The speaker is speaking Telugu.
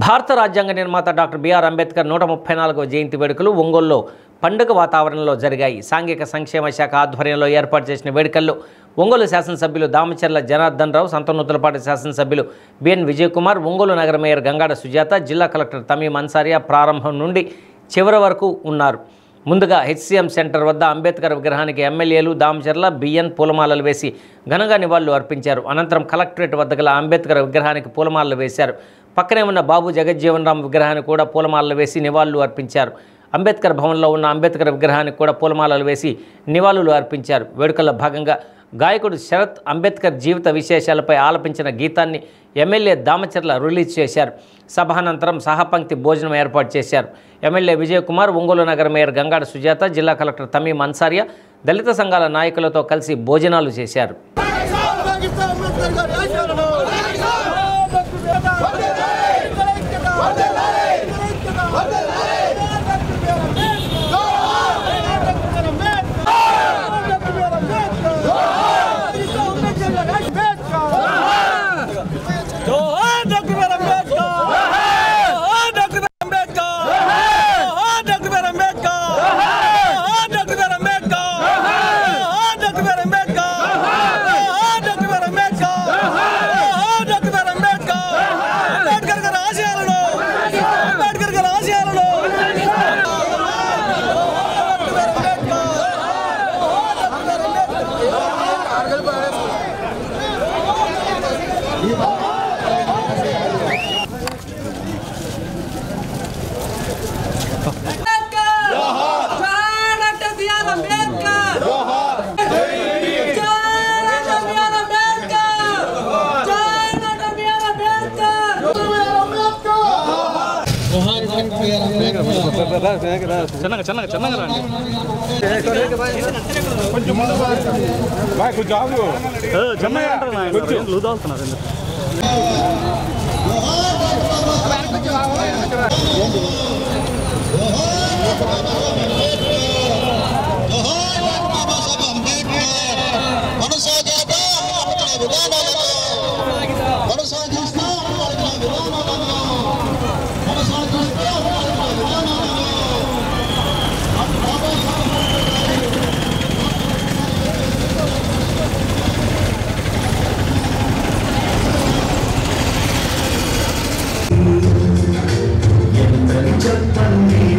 భారత రాజ్యాంగ నిర్మాత డాక్టర్ బిఆర్ అంబేద్కర్ 134వ జయంతి వేడుకలు ఒంగోలులో పండుగ వాతావరణంలో జరిగాయి. సాంఘిక సంక్షేమ శాఖ ఆధ్వర్యంలో ఏర్పాటు చేసిన వేడుకల్లో ఒంగోలు శాసనసభ్యులు దామచర్ల జనార్దన్ రావు, సంతనూతలపాటి శాసనసభ్యులు బిఎన్ విజయకుమార్, ఒంగోలు నగర మేయర్ గంగాడ సుజాత, జిల్లా కలెక్టర్ తమీం అన్సారియా ప్రారంభం నుండి చివరి వరకు ఉన్నారు. ముందుగా హెచ్సిఎం సెంటర్ వద్ద అంబేద్కర్ విగ్రహానికి ఎమ్మెల్యేలు దామచర్ల, బిఎన్ పూలమాలలు వేసి ఘనంగా నివాళులు అర్పించారు. అనంతరం కలెక్టరేట్ వద్ద గల అంబేద్కర్ విగ్రహానికి పూలమాలలు వేశారు. పక్కనే ఉన్న బాబు జగజ్జీవన్ రామ్ విగ్రహానికి కూడా పూలమాలలు వేసి నివాళులు అర్పించారు. అంబేద్కర్ భవన్లో ఉన్న అంబేద్కర్ విగ్రహానికి కూడా పూలమాలలు వేసి నివాళులు అర్పించారు. వేడుకల్లో భాగంగా గాయకుడు శరత్ అంబేద్కర్ జీవిత విశేషాలపై ఆలపించిన గీతాన్ని ఎమ్మెల్యే దామచర్ల రిలీజ్ చేశారు. సభానంతరం సహపంక్తి భోజనం ఏర్పాటు చేశారు. ఎమ్మెల్యే విజయకుమార్, ఒంగోలు నగర మేయర్ గంగాడ సుజాత, జిల్లా కలెక్టర్ తమీం అన్సారియా దళిత సంఘాల నాయకులతో కలిసి భోజనాలు చేశారు. చెప్పండి